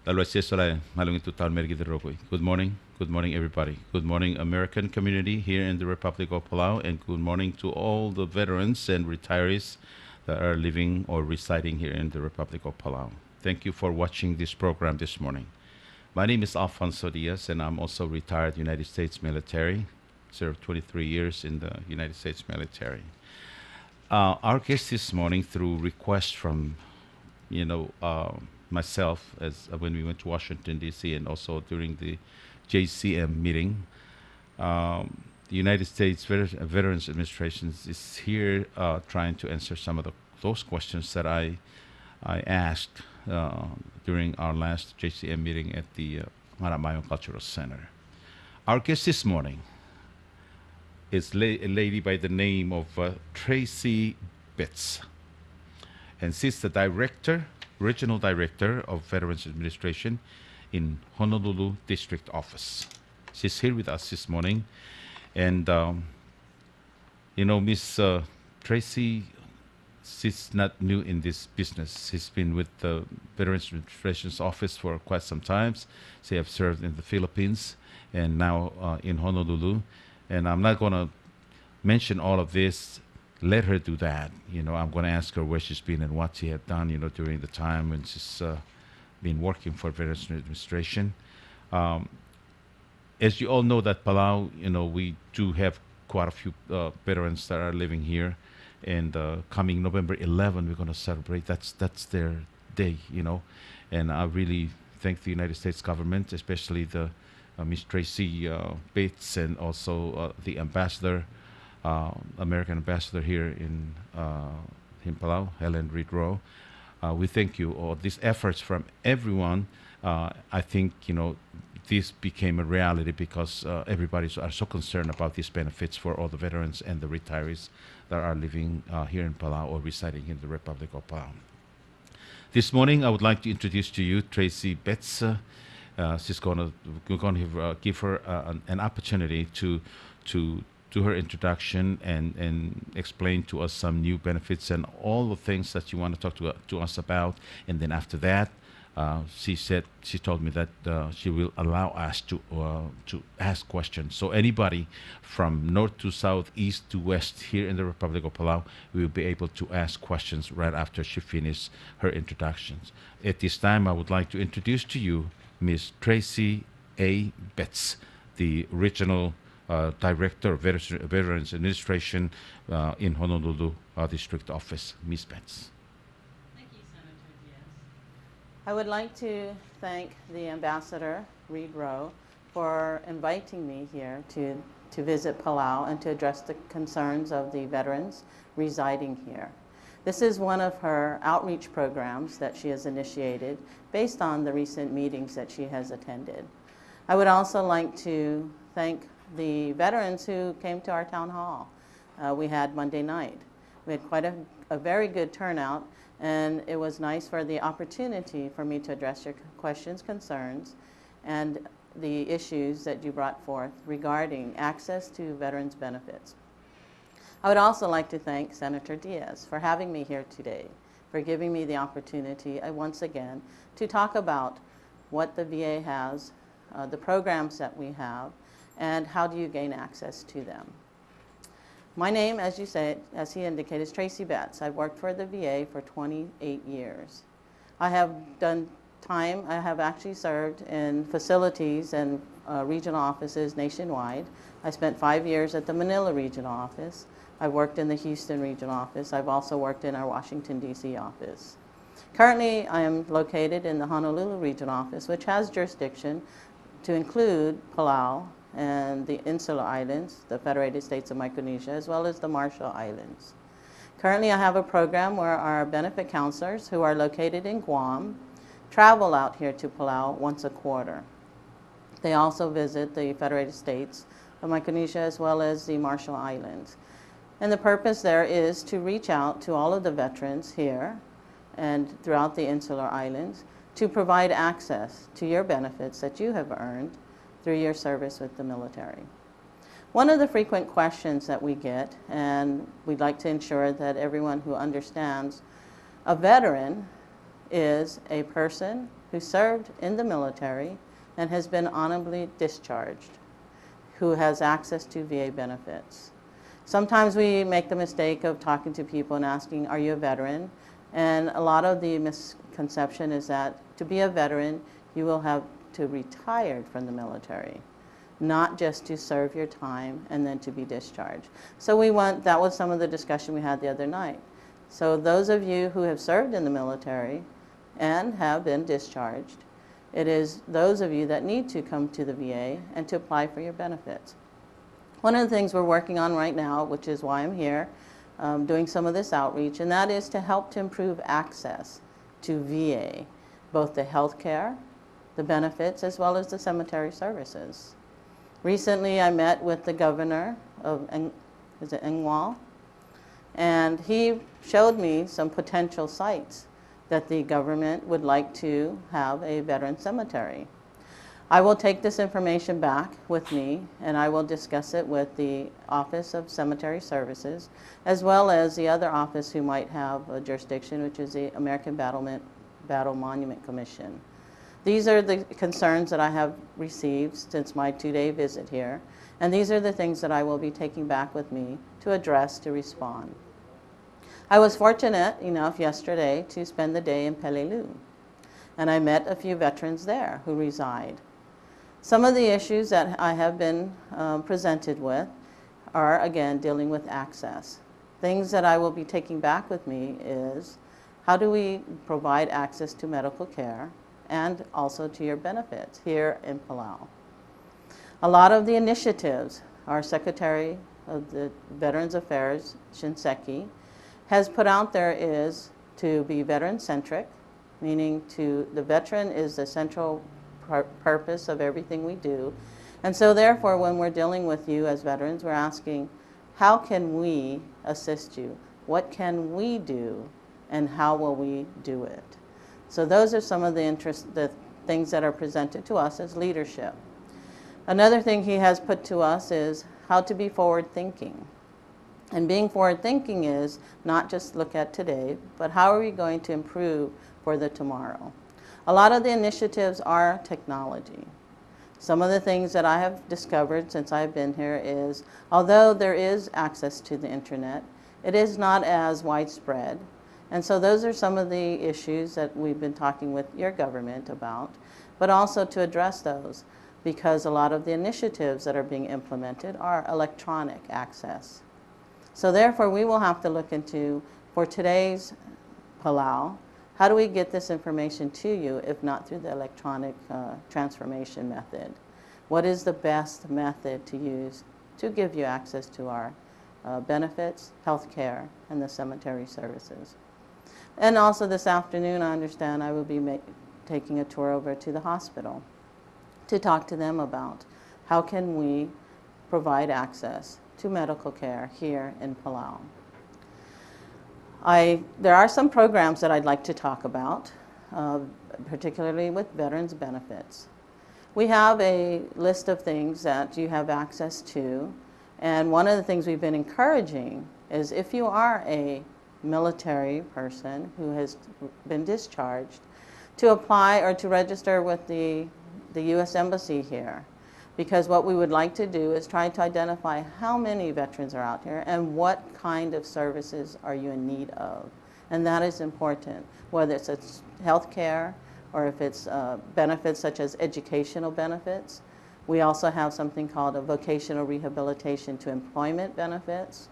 Good morning, everybody. Good morning, American community here in the Republic of Palau, and good morning to all the veterans and retirees that are living or residing here in the Republic of Palau. Thank you for watching this program this morning. My name is Alfonso Diaz, and I'm also retired United States military. Served 23 years in the United States military. Our guest this morning, through request from, you know, myself, as when we went to Washington D.C. and also during the JCM meeting, the United States Veterans Administration is here trying to answer some of those questions that I asked during our last JCM meeting at the Maramayon Cultural Center. Our guest this morning is a lady by the name of Tracy Betts. And she's the regional director of Veterans Administration in Honolulu District Office. She's here with us this morning. And, Miss Tracy, she's not new in this business. She's been with the Veterans Administration's office for quite some time. She has served in the Philippines and now in Honolulu. And I'm not going to mention all of this. Let her do that. I'm going to ask her where she's been and what she had done, during the time when she's been working for Veterans Administration. As you all know that Palau, we do have quite a few veterans that are living here. And coming November 11, we're going to celebrate. That's their day, And I really thank the United States government, especially the Miss Tracy Bates, and also the ambassador, American ambassador here in Palau, Helen Reed Rowe. We thank you. All these efforts from everyone, I think, this became a reality because everybody are so concerned about these benefits for all the veterans and the retirees that are living here in Palau or residing in the Republic of Palau. This morning, I would like to introduce to you Tracy Betts. We're going to give her an opportunity to do her introduction and explain to us some new benefits and all the things that you want to talk to us about. And then after that, she told me that she will allow us to ask questions. So anybody from north to south, east to west here in the Republic of Palau will be able to ask questions right after she finishes her introductions. At this time, I would like to introduce to you Ms. Tracy A. Betts, the Regional Director of Veterans Administration in Honolulu District Office. Ms. Betts. Thank you, Senator Diaz. I would like to thank the Ambassador, Reed Rowe, for inviting me here to visit Palau and to address the concerns of the veterans residing here. This is one of her outreach programs that she has initiated based on the recent meetings that she has attended. I would also like to thank the veterans who came to our town hall. We had Monday night. We had quite a very good turnout, and it was nice for the opportunity for me to address your questions, concerns, and the issues that you brought forth regarding access to veterans benefits. I would also like to thank Senator Diaz for having me here today, for giving me the opportunity once again to talk about what the VA has, the programs that we have, and how do you gain access to them. My name, as he indicated, is Tracy Betts. I've worked for the VA for 28 years. I have actually served in facilities and regional offices nationwide. I spent 5 years at the Manila Regional Office. I've worked in the Houston Regional Office. I've also worked in our Washington, D.C. office. Currently, I am located in the Honolulu Regional Office, which has jurisdiction to include Palau and the Insular Islands, the Federated States of Micronesia, as well as the Marshall Islands. Currently, I have a program where our benefit counselors who are located in Guam travel out here to Palau once a quarter. They also visit the Federated States of Micronesia as well as the Marshall Islands. And the purpose there is to reach out to all of the veterans here and throughout the Insular Islands to provide access to your benefits that you have earned through your service with the military. One of the frequent questions that we get, and we'd like to ensure that everyone who understands, a veteran is a person who served in the military and has been honorably discharged, who has access to VA benefits. Sometimes we make the mistake of talking to people and asking, are you a veteran? And a lot of the misconception is that to be a veteran, you will have to retire from the military, not just to serve your time and then to be discharged. So that was some of the discussion we had the other night. So those of you who have served in the military and have been discharged, it is those of you that need to come to the VA and to apply for your benefits. One of the things we're working on right now, which is why I'm here, doing some of this outreach, and that is to help to improve access to VA, both the health care, the benefits, as well as the cemetery services. Recently, I met with the governor of Engwal, and he showed me some potential sites that the government would like to have a veteran cemetery. I will take this information back with me and I will discuss it with the Office of Cemetery Services as well as the other office who might have a jurisdiction, which is the American Battle Monument Commission. These are the concerns that I have received since my 2-day visit here, and these are the things that I will be taking back with me to address, to respond. I was fortunate enough yesterday to spend the day in Peleliu, and I met a few veterans there who reside. Some of the issues that I have been presented with are, again, dealing with access. Things that I will be taking back with me is, how do we provide access to medical care and also to your benefits here in Palau? A lot of the initiatives, our Secretary of the Veterans Affairs, Shinseki, has put out there is to be veteran-centric, meaning the veteran is the central purpose of everything we do. And so therefore, when we're dealing with you as veterans, we're asking, how can we assist you? What can we do? And how will we do it? So those are some of the things that are presented to us as leadership. Another thing he has put to us is how to be forward-thinking. And being forward-thinking is not just look at today, but how are we going to improve for the tomorrow? A lot of the initiatives are technology. Some of the things that I have discovered since I've been here is, although there is access to the internet, it is not as widespread. And so those are some of the issues that we've been talking with your government about, but also to address those, because a lot of the initiatives that are being implemented are electronic access. So therefore, we will have to look into, for today's Palau, how do we get this information to you if not through the electronic transformation method? What is the best method to use to give you access to our benefits, health care, and the cemetery services? And also this afternoon, I understand I will be taking a tour over to the hospital to talk to them about how can we provide access to medical care here in Palau. There are some programs that I'd like to talk about, particularly with veterans benefits. We have a list of things that you have access to, and one of the things we've been encouraging is if you are a military person who has been discharged, to apply or to register with the U.S. Embassy here. Because what we would like to do is try to identify how many veterans are out here and what kind of services are you in need of. And that is important, whether it's health care or if it's benefits such as educational benefits. We also have something called a vocational rehabilitation to employment benefits.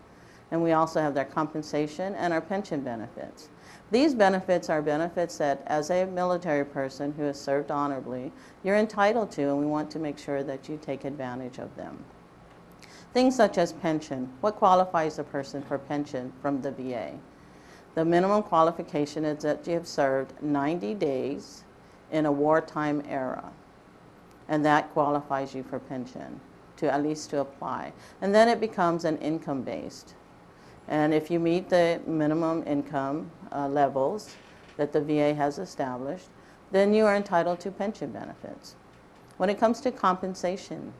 And we also have their compensation and our pension benefits. These benefits are benefits that, as a military person who has served honorably, you're entitled to, and we want to make sure that you take advantage of them. Things such as pension. What qualifies a person for pension from the VA? The minimum qualification is that you have served 90 days in a wartime era, and that qualifies you for pension, at least to apply. And then it becomes an income-based. And if you meet the minimum income levels that the VA has established, then you are entitled to pension benefits. When it comes to compensation,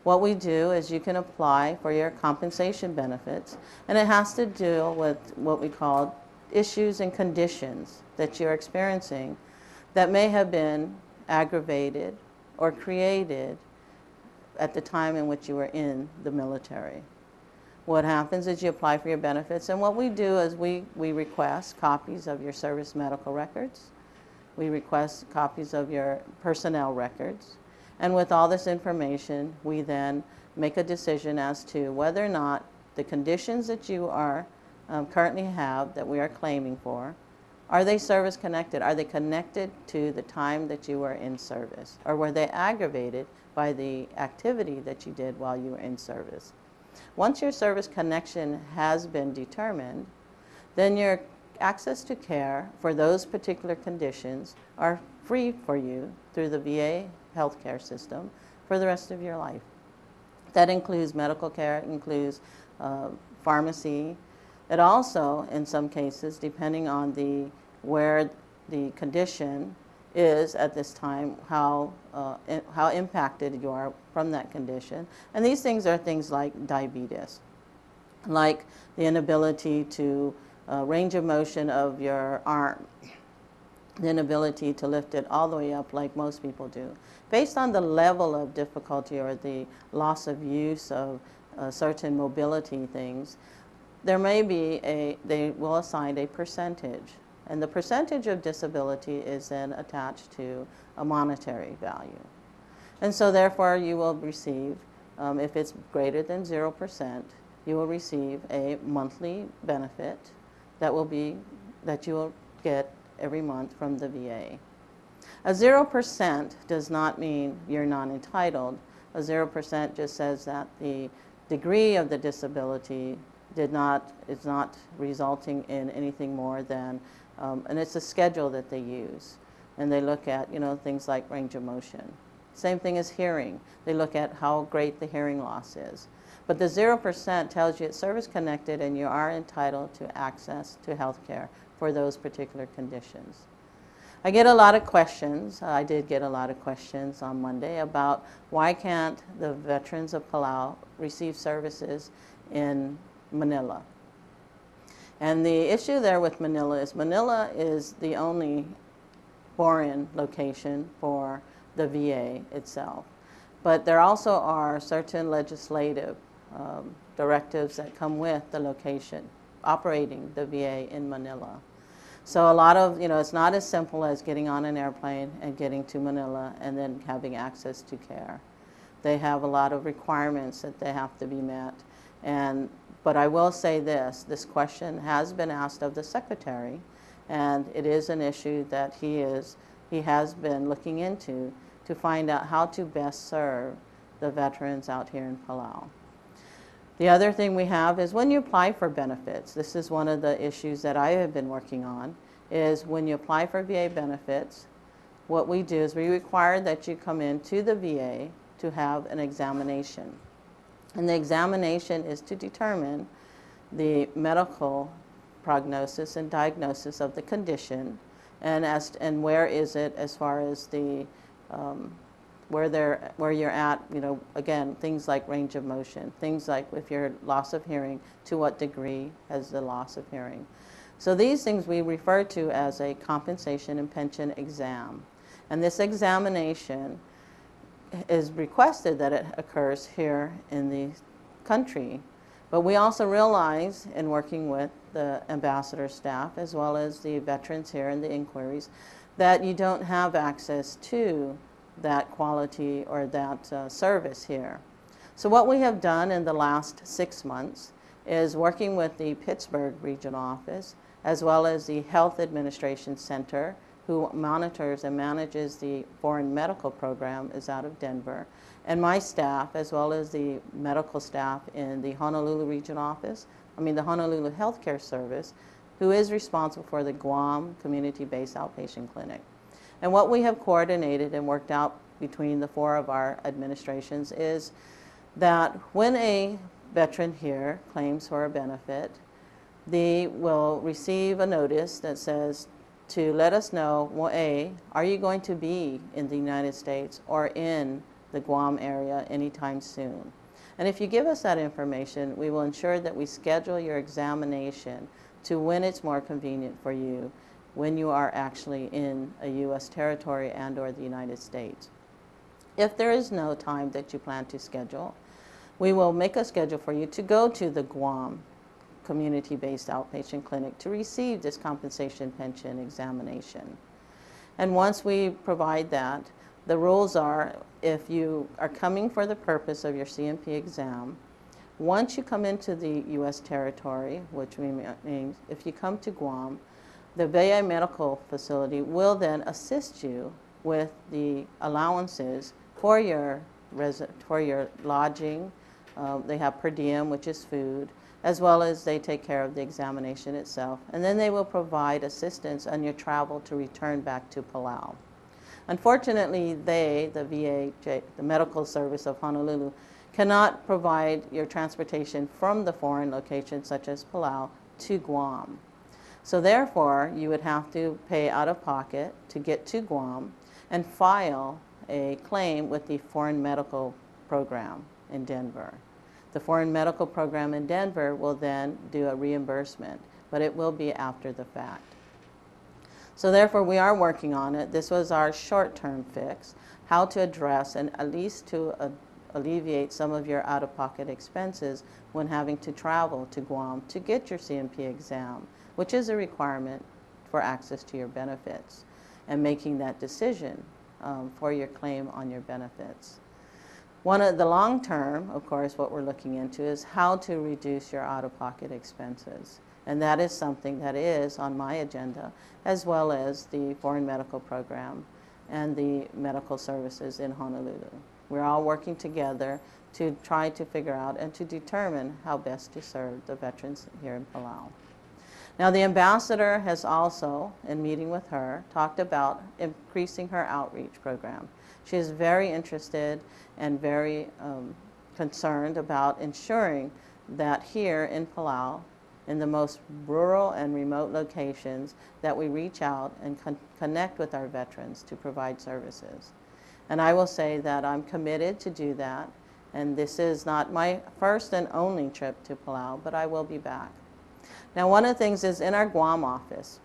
what we do is you can apply for your compensation benefits, and it has to deal with what we call issues and conditions that you're experiencing that may have been aggravated or created at the time in which you were in the military. What happens is you apply for your benefits, and what we do is we request copies of your service medical records. We request copies of your personnel records. And with all this information, we then make a decision as to whether or not the conditions that you are currently have that we are claiming for, are they service connected? Are they connected to the time that you were in service? Or were they aggravated by the activity that you did while you were in service? Once your service connection has been determined, then your access to care for those particular conditions are free for you through the VA healthcare system for the rest of your life. That includes medical care, it includes pharmacy. It also, in some cases, depending on where the condition is at this time, how impacted you are from that condition. And these things are things like diabetes, like the inability to range of motion of your arm, the inability to lift it all the way up like most people do. Based on the level of difficulty or the loss of use of certain mobility things, there may be they will assign a percentage. And the percentage of disability is then attached to a monetary value. And so therefore you will receive, if it's greater than 0%, you will receive a monthly benefit that you will get every month from the VA. A 0% does not mean you're not entitled. A 0% just says that the degree of the disability is not resulting in anything more than, and it's a schedule that they use. And they look at, things like range of motion. Same thing as hearing. They look at how great the hearing loss is. But the 0% tells you it's service connected and you are entitled to access to health care for those particular conditions. I get a lot of questions. I did get a lot of questions on Monday about why can't the veterans of Palau receive services in Manila. And the issue there with Manila is the only foreign location for the VA itself. But there also are certain legislative directives that come with the location operating the VA in Manila. So a lot of, it's not as simple as getting on an airplane and getting to Manila and then having access to care. They have a lot of requirements that they have to be met. But I will say this question has been asked of the Secretary, and it is an issue that he has been looking into to find out how to best serve the veterans out here in Palau. The other thing we have is when you apply for benefits, this is one of the issues that I have been working on, is when you apply for VA benefits, what we do is we require that you come into the VA to have an examination. And the examination is to determine the medical prognosis and diagnosis of the condition, and where is it as far as the where you're at, again, things like range of motion, things like if you're loss of hearing, to what degree has the loss of hearing. So these things we refer to as a compensation and pension exam. And this examination is requested that it occurs here in the country. But we also realize in working with the ambassador staff as well as the veterans here in the inquiries that you don't have access to that quality or that service here. So what we have done in the last 6 months is working with the Pittsburgh Regional Office as well as the Health Administration Center, who monitors and manages the foreign medical program, is out of Denver, and my staff as well as the medical staff in the Honolulu Regional Office, the Honolulu Healthcare Service, who is responsible for the Guam Community-Based Outpatient Clinic. And what we have coordinated and worked out between the 4 of our administrations is that when a veteran here claims for a benefit, they will receive a notice that says to let us know, well, A, are you going to be in the United States or in the Guam area anytime soon? And if you give us that information, we will ensure that we schedule your examination to when it's more convenient for you when you are actually in a U.S. territory and or the United States. If there is no time that you plan to schedule, we will make a schedule for you to go to the Guam community-based outpatient clinic to receive this compensation pension examination. And once we provide that, the rules are, if you are coming for the purpose of your CMP exam, once you come into the U.S. territory, which means if you come to Guam, the VA medical facility will then assist you with the allowances for your lodging. They have per diem, which is food, as well as they take care of the examination itself. And then they will provide assistance on your travel to return back to Palau. Unfortunately, the VA, the Medical Service of Honolulu, cannot provide your transportation from the foreign location, such as Palau, to Guam. So therefore, you would have to pay out of pocket to get to Guam and file a claim with the Foreign Medical Program in Denver. The Foreign Medical Program in Denver will then do a reimbursement, but it will be after the fact. So therefore, we are working on it. This was our short-term fix, how to address and at least to alleviate some of your out-of-pocket expenses when having to travel to Guam to get your CMP exam, which is a requirement for access to your benefits, and making that decision for your claim on your benefits. One of the long term, of course, what we're looking into is how to reduce your out-of-pocket expenses. And that is something that is on my agenda, as well as the Foreign Medical Program and the medical services in Honolulu. We're all working together to try to figure out and to determine how best to serve the veterans here in Palau. Now, the ambassador has also, in meeting with her, talked about increasing her outreach program. She is very interested and very concerned about ensuring that here in Palau, in the most rural and remote locations, that we reach out and connect with our veterans to provide services. And I will say that I'm committed to do that, and this is not my first and only trip to Palau, but I will be back. Now, one of the things is in our Guam office.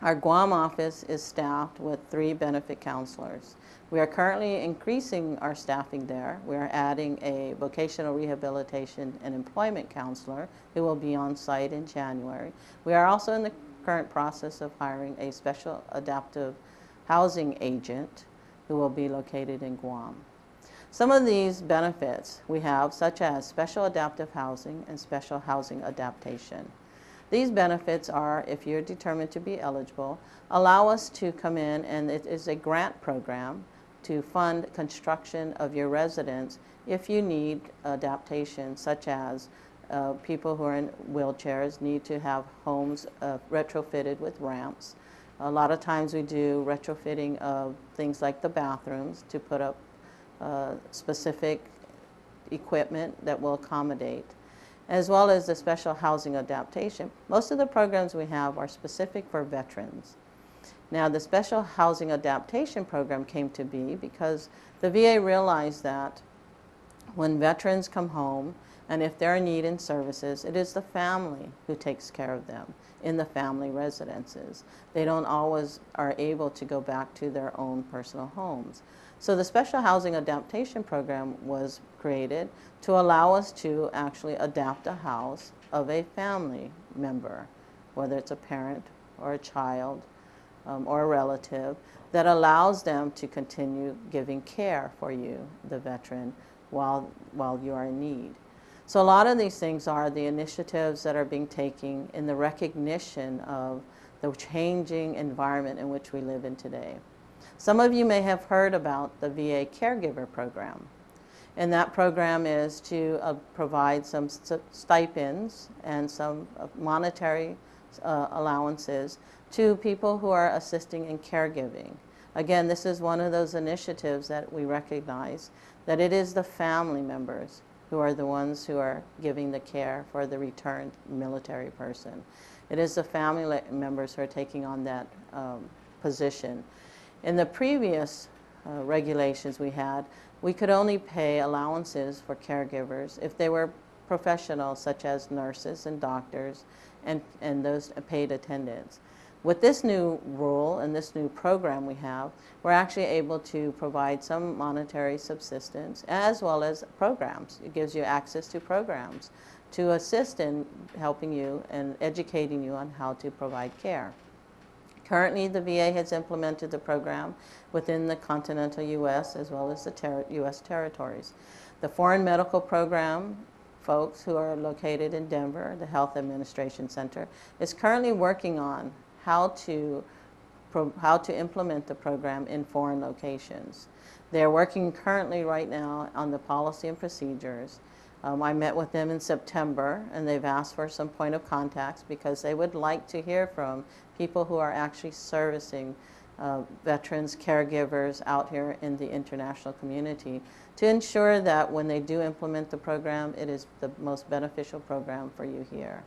Our Guam office is staffed with 3 benefit counselors. We are currently increasing our staffing there. We are adding a vocational rehabilitation and employment counselor who will be on site in January. We are also in the current process of hiring a special adaptive housing agent who will be located in Guam. Some of these benefits we have, such as special adaptive housing and special housing adaptation. These benefits are, if you're determined to be eligible, allow us to come in, and it is a grant program to fund construction of your residence if you need adaptation, such as people who are in wheelchairs need to have homes retrofitted with ramps. A lot of times we do retrofitting of things like the bathrooms to put up specific equipment that will accommodate, as well as the special housing adaptation. Most of the programs we have are specific for veterans. Now, the special housing adaptation program came to be because the VA realized that when veterans come home, and if they're in need in services, it is the family who takes care of them in the family residences. They don't always are able to go back to their own personal homes. So the Special Housing Adaptation Program was created to allow us to actually adapt a house of a family member, whether it's a parent or a child or a relative, that allows them to continue giving care for you, the veteran, while you are in need. So a lot of these things are the initiatives that are being taken in the recognition of the changing environment in which we live in today. Some of you may have heard about the VA Caregiver Program. And that program is to provide some stipends and some monetary allowances to people who are assisting in caregiving. Again, this is one of those initiatives that we recognize that it is the family members who are the ones who are giving the care for the returned military person. It is the family members who are taking on that position. In the previous regulations we could only pay allowances for caregivers if they were professionals such as nurses and doctors and those paid attendants. With this new rule and this new program we have, we're actually able to provide some monetary subsistence as well as programs. It gives you access to programs to assist in helping you and educating you on how to provide care. Currently, the VA has implemented the program within the continental U.S. as well as the U.S. territories. The Foreign Medical Program folks who are located in Denver, the Health Administration Center, is currently working on how to implement the program in foreign locations. They're working currently right now on the policy and procedures. I met with them in September, and they've asked for some point of contacts because they would like to hear from people who are actually servicing veterans, caregivers out here in the international community to ensure that when they do implement the program, it is the most beneficial program for you here.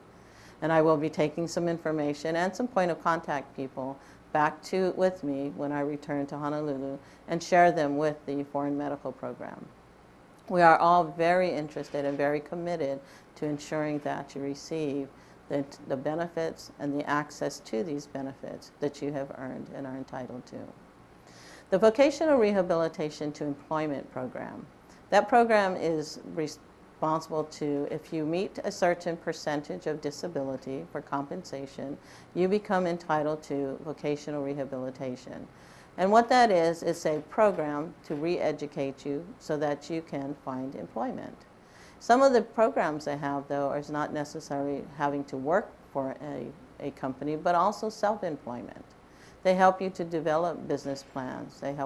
And I will be taking some information and some point of contact people back with me when I return to Honolulu and share them with the Foreign Medical Program. We are all very interested and very committed to ensuring that you receive the benefits and the access to these benefits that you have earned and are entitled to. The Vocational Rehabilitation to Employment Program. That program is responsible to, if you meet a certain percentage of disability for compensation, you become entitled to vocational rehabilitation. And what that is a program to re-educate you so that you can find employment. Some of the programs they have, though, is not necessarily having to work for a company, but also self-employment. They help you to develop business plans. They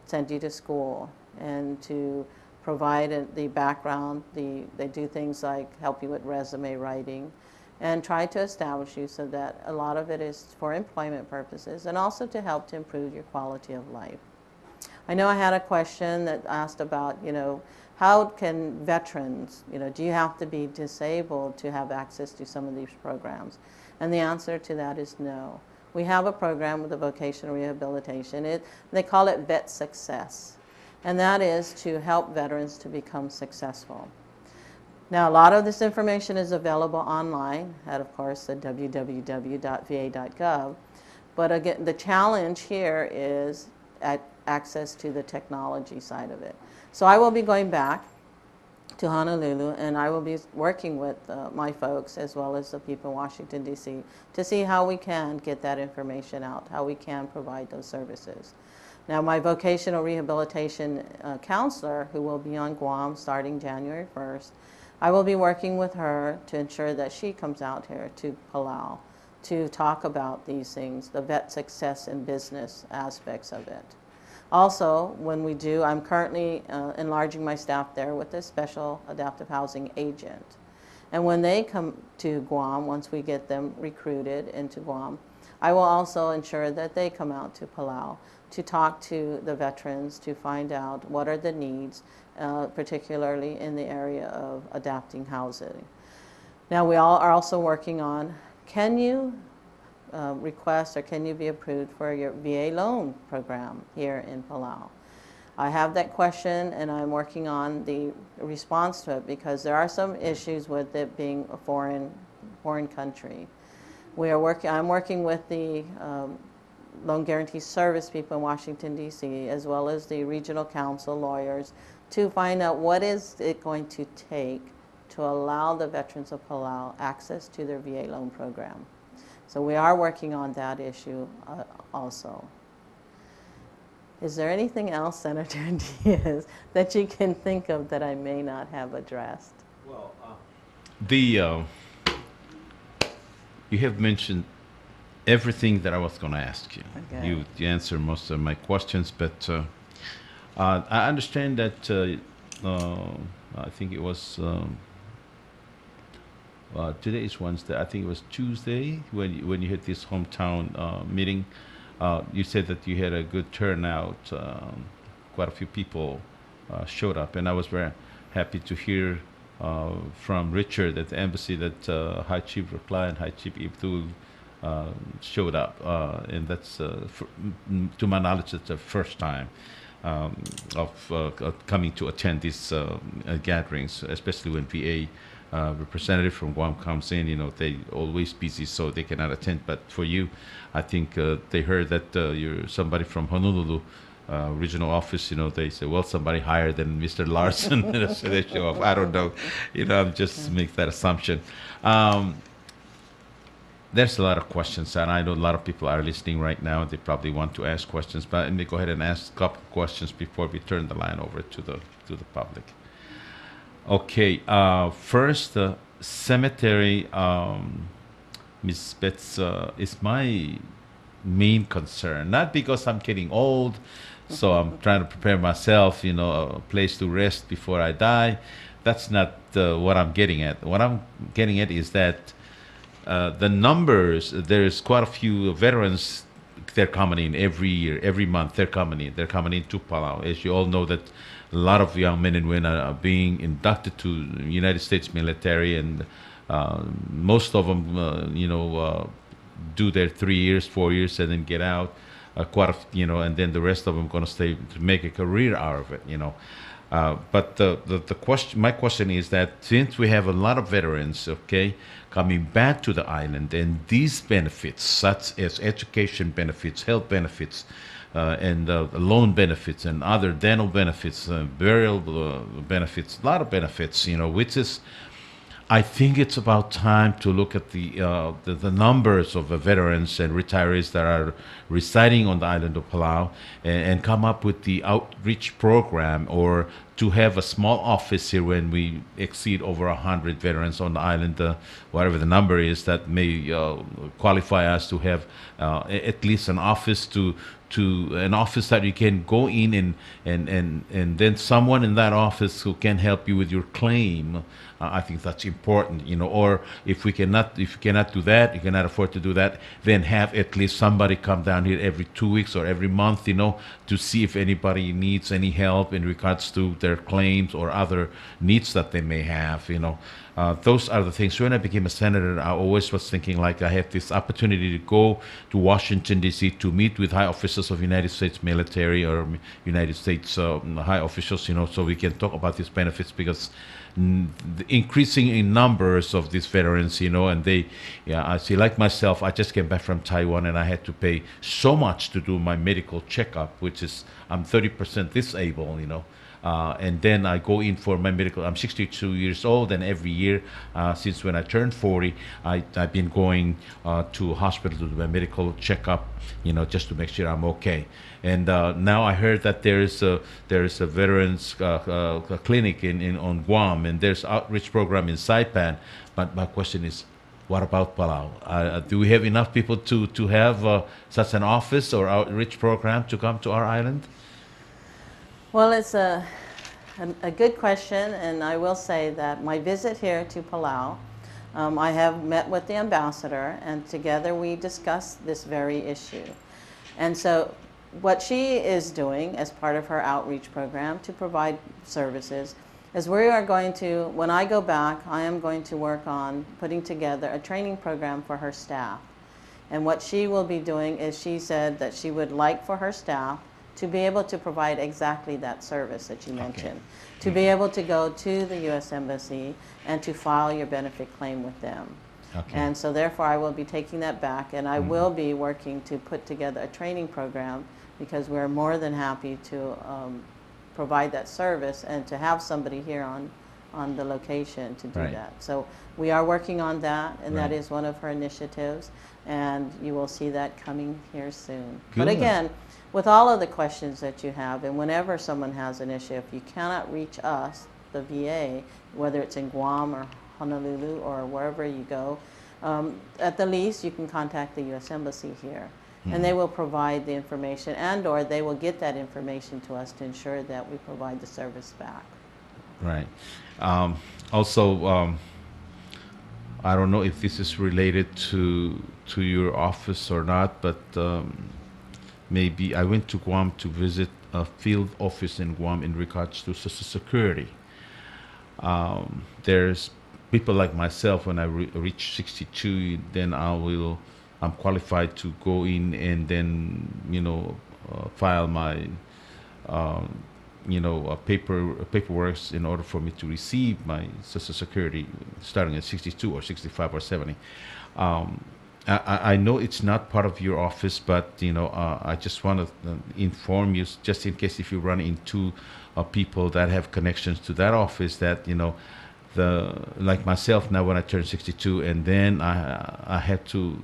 send you to school and to provide the background. They do things like help you with resume writing and try to establish you so that a lot of it is for employment purposes and also to help to improve your quality of life. I know I had a question that asked about, how can veterans, do you have to be disabled to have access to some of these programs? And the answer to that is no. We have a program with the vocational rehabilitation. They call it Vet Success, and that is to help veterans to become successful. Now, a lot of this information is available online at, of course, the www.va.gov. But again, the challenge here is access to the technology side of it. So I will be going back to Honolulu, and I will be working with my folks as well as the people in Washington, D.C. to see how we can get that information out, how we can provide those services. Now, my vocational rehabilitation counselor, who will be on Guam starting January 1st, I will be working with her to ensure that she comes out here to Palau to talk about these things, the vet success and business aspects of it. Also, when we do, I'm currently enlarging my staff there with a special adaptive housing agent. And when they come to Guam, once we get them recruited into Guam, I will also ensure that they come out to Palau to talk to the veterans to find out what are the needs, particularly in the area of adapting housing. Now, we all are also working on, can you request or can you be approved for your VA loan program here in Palau? I have that question and I'm working on the response to it because there are some issues with it being a foreign country. I'm working with the loan guarantee service people in Washington, D.C., as well as the regional council lawyers to find out what is it going to take to allow the veterans of Palau access to their VA loan program. So we are working on that issue also. Is there anything else, Senator Diaz, that you can think of that I may not have addressed? Well, you have mentioned everything that I was going to ask you. Okay. You answered most of my questions, but I understand that I think it was today is Wednesday. I think it was Tuesday when you had this hometown meeting. You said that you had a good turnout. Quite a few people showed up, and I was very happy to hear from Richard at the embassy that High Chief Rekla and High Chief Ibtul showed up, and that's, to my knowledge, it's the first time of coming to attend these gatherings, especially when VA representative from Guam comes in, they always busy, so they cannot attend. But for you, I think they heard that you're somebody from Honolulu regional office. They say, well, somebody higher than Mr. Larson, so they show up. I don't know. I'm just make that assumption. Um, there's a lot of questions, and I know a lot of people are listening right now. They probably want to ask questions, but let me go ahead and ask a couple questions before we turn the line over to the public. Okay, first, cemetery, Miss Betts, is my main concern. Not because I'm getting old, so I'm trying to prepare myself, a place to rest before I die. That's not what I'm getting at. What I'm getting at is that the numbers, there's quite a few veterans. They're coming in every year, every month. They're coming in to Palau. As you all know, that a lot of young men and women are being inducted to the United States military, and most of them, do their 3 years, 4 years, and then get out. And then the rest of them going to stay to make a career out of it. But the question, my question is that since we have a lot of veterans, okay, coming back to the island, and these benefits, such as education benefits, health benefits, and loan benefits, and other dental benefits, burial benefits, a lot of benefits, which is, I think it's about time to look at the numbers of the veterans and retirees that are residing on the island of Palau, and come up with the outreach program, or to have a small office here when we exceed over 100 veterans on the island, whatever the number is that may qualify us to have at least an office to an office that you can go in, and then someone in that office who can help you with your claim. I think that's important, or if you cannot do that, you cannot afford to do that, then have at least somebody come down here every 2 weeks or every month, to see if anybody needs any help in regards to their claims or other needs that they may have. Those are the things. When I became a senator, I always was thinking, like, I have this opportunity to go to Washington, D.C. to meet with high officers of United States military or United States high officials, so we can talk about these benefits, because the increasing in numbers of these veterans, and I see, like myself, I just came back from Taiwan, and I had to pay so much to do my medical checkup, which is, I'm 30% disabled, and then I go in for my medical. I'm 62 years old, and every year since when I turned 40, I've been going to a hospital to do my medical checkup, just to make sure I'm okay. And now I heard that there is a veterans clinic on Guam, and there's outreach program in Saipan. But my question is, what about Palau? Do we have enough people to have such an office or outreach program to come to our island? Well, it's a good question, and I will say that my visit here to Palau, I have met with the ambassador, and together we discussed this very issue. And so what she is doing as part of her outreach program to provide services is we are going to, when I go back, I am going to work on putting together a training program for her staff. And what she will be doing is, she said that she would like for her staff to be able to provide exactly that service that you mentioned, to be able to go to the U.S. Embassy and to file your benefit claim with them. Okay. And so therefore I will be taking that back, and I will be working to put together a training program, because we're more than happy to provide that service and to have somebody here on the location to do that. So we are working on that, and that is one of her initiatives, and you will see that coming here soon. Good. But again, with all of the questions that you have, and whenever someone has an issue, if you cannot reach us, the VA, whether it's in Guam or Honolulu or wherever you go, at the least you can contact the U.S. Embassy here. And they will provide the information, and or they will get that information to us to ensure that we provide the service back. Right. Also, I don't know if this is related to your office or not, but maybe I went to Guam to visit a field office in Guam in regards to Social Security. There's people like myself, when I reach 62, then I'm qualified to go in and then, file my paperwork in order for me to receive my Social Security starting at 62 or 65 or 70. I know it's not part of your office, but I just want to inform you, just in case if you run into people that have connections to that office, that like myself now, when I turned 62, and then I had to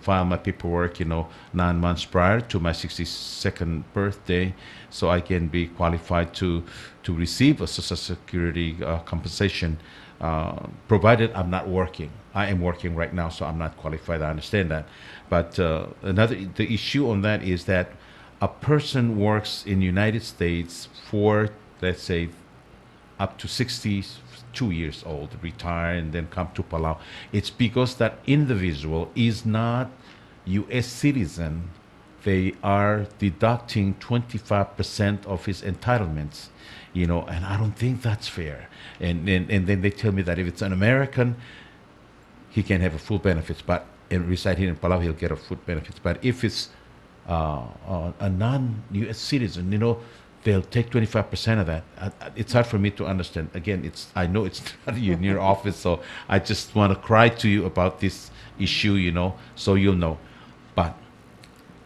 file my paperwork 9 months prior to my 62nd birthday, so I can be qualified to receive a Social Security compensation, provided I'm not working. I am working right now, so I'm not qualified. I understand that, but the issue on that is that a person works in the United States for, let's say, up to 62 years old, retire, and then come to Palau. It's because that individual is not U.S. citizen. They are deducting 25% of his entitlements, and I don't think that's fair. And then they tell me that if it's an American, he can have a full benefits, but reside here in Palau, he'll get a full benefits. But if it's a non-U.S. citizen, they'll take 25% of that. It's hard for me to understand. Again, I know it's not in your office, so I just want to cry to you about this issue, so you'll know. But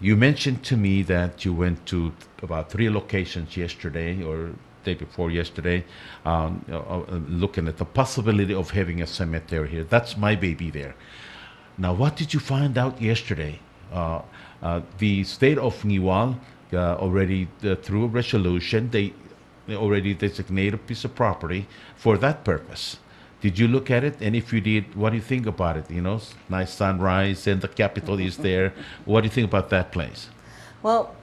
you mentioned to me that you went to about 3 locations yesterday or day before yesterday, looking at the possibility of having a cemetery here. That's my baby there. Now, what did you find out yesterday? The state of Niwal already, through a resolution, they already designate a piece of property for that purpose. Did you look at it? And if you did, what do you think about it? Nice sunrise, and the capital is there. What do you think about that place? Well,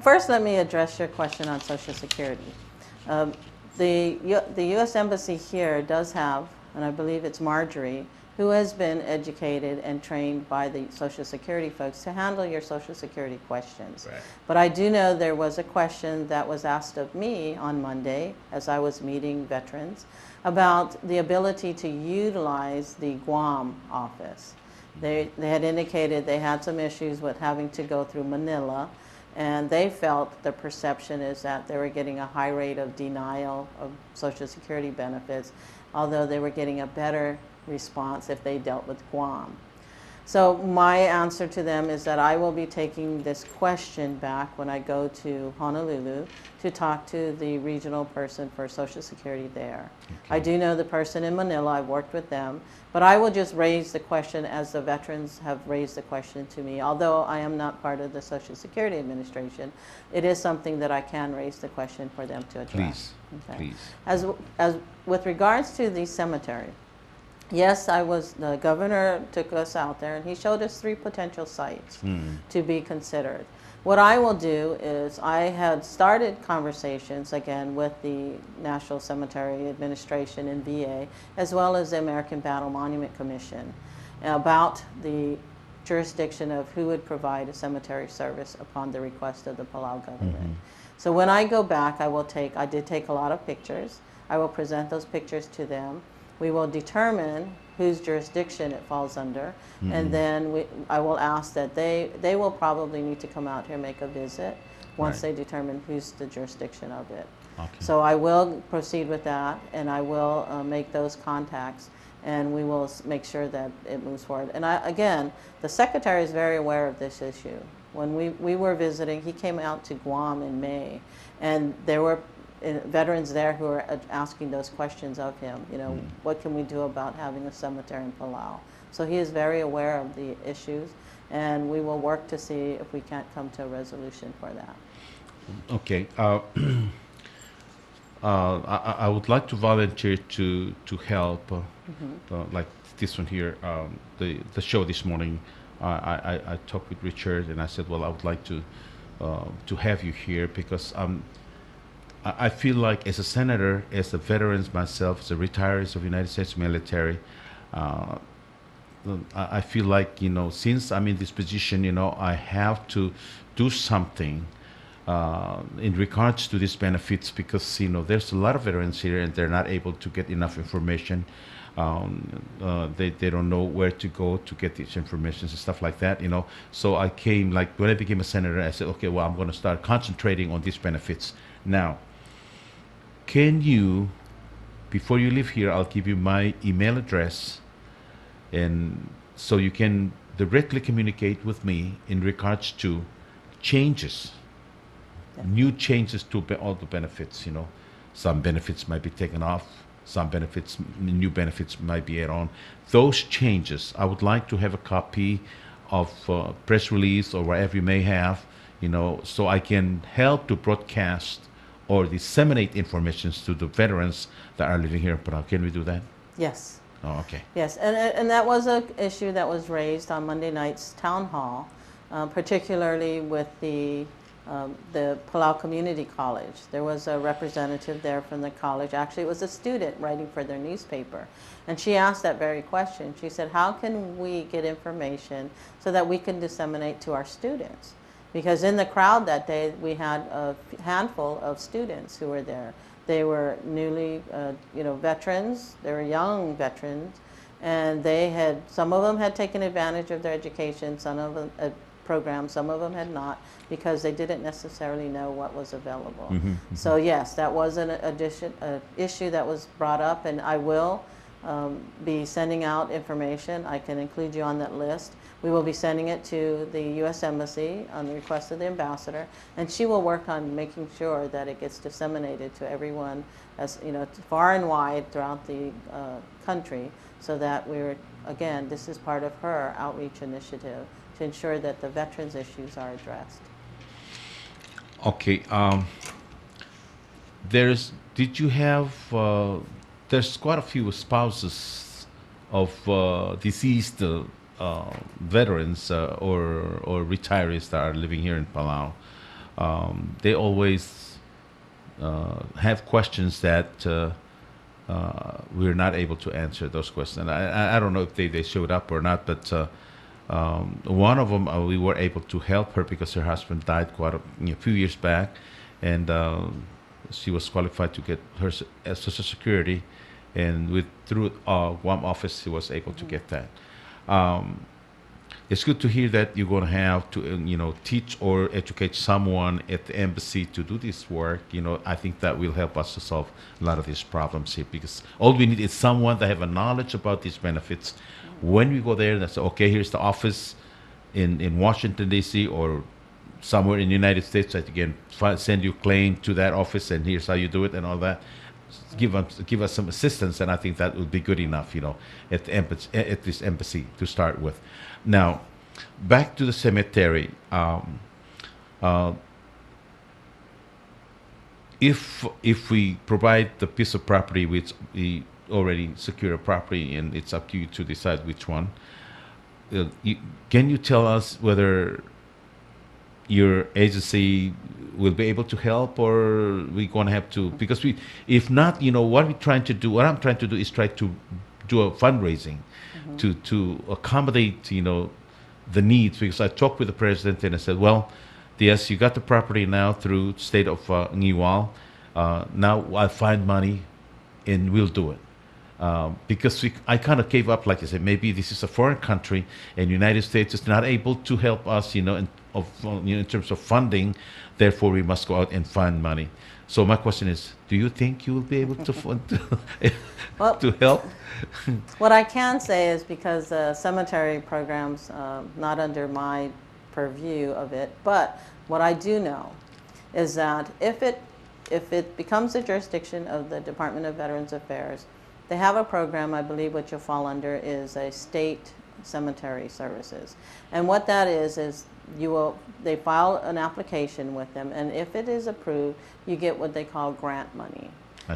first let me address your question on Social Security. The U.S. Embassy here does have, and I believe it's Marjorie, who has been educated and trained by the Social Security folks to handle your Social Security questions. Right. But I do know there was a question that was asked of me on Monday as I was meeting veterans about the ability to utilize the Guam office. They had indicated they had some issues with having to go through Manila, and they felt the perception is that they were getting a high rate of denial of Social Security benefits, although they were getting a better response if they dealt with Guam. So my answer to them is that I will be taking this question back when I go to Honolulu to talk to the regional person for Social Security there. Okay. I do know the person in Manila, I've worked with them, but I will just raise the question as the veterans have raised the question to me. Although I am not part of the Social Security Administration, it is something that I can raise the question for them to address. Please, okay. please. As with regards to the cemetery, yes, the governor took us out there and he showed us 3 potential sites to be considered. What I will do is I had started conversations again with the National Cemetery Administration in VA, as well as the American Battle Monument Commission, about the jurisdiction of who would provide a cemetery service upon the request of the Palau government. So when I go back, I did take a lot of pictures. I will present those pictures to them. We will determine whose jurisdiction it falls under, and then I will ask that they will probably need to come out here and make a visit once they determine who's the jurisdiction of it. Okay. So I will proceed with that, and I will make those contacts, and we will make sure that it moves forward. And again, the Secretary is very aware of this issue. When we were visiting, he came out to Guam in May, and there were veterans there who are asking those questions of him, what can we do about having a cemetery in Palau? So he is very aware of the issues, and we will work to see if we can't come to a resolution for that. Okay. I would like to volunteer to help, like this one here, the show this morning. I talked with Richard, and I said, well, I would like to have you here because I feel like as a senator, as a veteran myself, as a retiree of the United States military, I feel like, since I'm in this position, I have to do something in regards to these benefits because, there's a lot of veterans here and they're not able to get enough information. They don't know where to go to get these information and stuff like that, So I came, like when I became a senator, I said, okay, well, I'm going to start concentrating on these benefits. Now, can you, before you leave here, I'll give you my email address, and so you can directly communicate with me in regards to changes, new changes to all the benefits. Some benefits might be taken off, some benefits, new benefits might be added on. Those changes, I would like to have a copy of press release or whatever you may have, so I can help to broadcast or disseminate information to the veterans that are living here in Palau. Can we do that? Yes. Oh, okay. Yes, and that was an issue that was raised on Monday night's town hall, particularly with the Palau Community College. There was a representative there from the college. Actually, it was a student writing for their newspaper. And she asked that very question. She said, how can we get information so that we can disseminate to our students? Because in the crowd that day, we had a handful of students who were there. They were newly, veterans. They were young veterans. And some of them had taken advantage of their education, some of them programs, some of them had not, because they didn't necessarily know what was available. So yes, that was an issue that was brought up, and I will be sending out information. I can include you on that list. We will be sending it to the U.S. Embassy on the request of the ambassador, and she will work on making sure that it gets disseminated to everyone, as far and wide throughout the country, so that again, this is part of her outreach initiative to ensure that the veterans' issues are addressed. Okay. Did you have? There's quite a few spouses of deceased veterans or retirees that are living here in Palau. They always have questions that we're not able to answer those questions. I don't know if they showed up or not, but one of them we were able to help her because her husband died quite a few years back, and she was qualified to get her Social Security, and through Guam office she was able to get that. It's good to hear that you're going to have to teach or educate someone at the embassy to do this work. I think that will help us to solve a lot of these problems here, because all we need is someone that have a knowledge about these benefits. When we go there, that's okay. Here's the office in Washington D.C. or somewhere in the United States that you can send your claim to that office, and here's how you do it and all that. Give us some assistance, and I think that would be good enough, at this embassy to start with. Now, back to the cemetery. If we provide the piece of property, which we already secure a property, and it's up to you to decide which one, can you tell us whether your agency will be able to help, or we're going to have to, because if not, what I'm trying to do is try to do a fundraising to accommodate, the needs, because I talked with the president and I said, well, yes, you got the property now through state of Ngiwal. Now I'll find money and we'll do it. Because I kind of gave up, like I said, maybe this is a foreign country and the United States is not able to help us, in terms of funding. Therefore, we must go out and find money. So my question is, do you think you will be able to fund to help? What I can say is, because cemetery programs, not under my purview of it, but what I do know is that if it becomes the jurisdiction of the Department of Veterans Affairs, they have a program, I believe what you'll fall under is a state cemetery services. And what that is they file an application with them, and if it is approved, you get what they call grant money.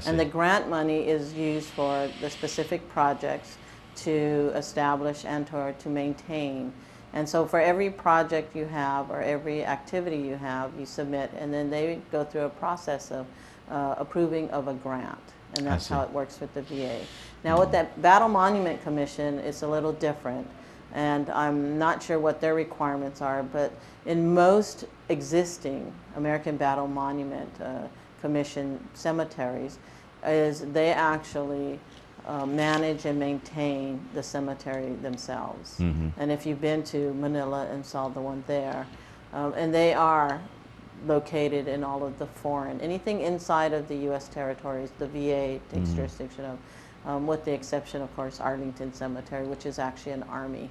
And the grant money is used for the specific projects to establish and to maintain. And so for every project you have or every activity you have, you submit, and then they go through a process of approving of a grant. And that's how it works with the VA. Now with that Battle Monument Commission, it's a little different. And I'm not sure what their requirements are, but in most existing American Battle Monument Commission cemeteries, they actually manage and maintain the cemetery themselves. And if you've been to Manila and saw the one there, and they are located in all of the foreign. Anything inside of the U.S. territories, the VA takes jurisdiction of, with the exception, of course, Arlington Cemetery, which is actually an Army.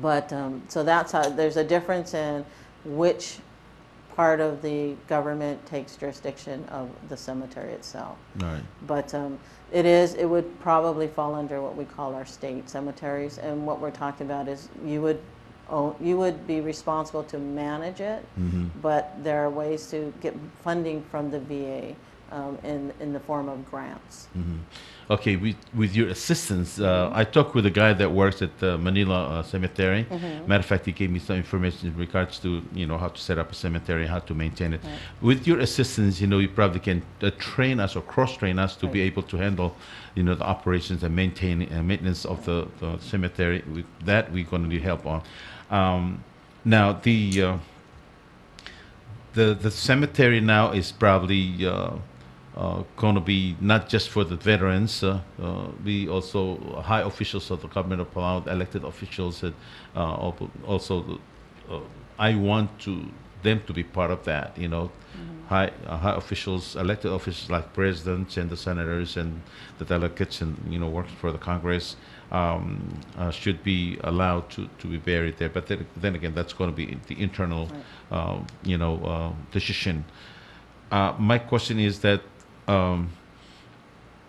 But so that's how there's a difference in which part of the government takes jurisdiction of the cemetery itself. Right. But it would probably fall under what we call our state cemeteries, and what we're talking about is you would be responsible to manage it, but there are ways to get funding from the VA in the form of grants. Okay, with your assistance, I talked with a guy that works at the Manila Cemetery. Matter of fact, he gave me some information in regards to how to set up a cemetery, how to maintain it. Right. With your assistance, you probably can train us or cross-train us to be able to handle, the operations and maintenance of the cemetery. With that, we're going to need help on. Now, the cemetery now is probably going to be not just for the veterans, we also high officials of the government of Palau, elected officials, and also I want them to be part of that. High officials, elected officials like presidents and the senators and the delegates and works for the Congress should be allowed to be buried there. But then again, that's going to be the internal decision. My question is that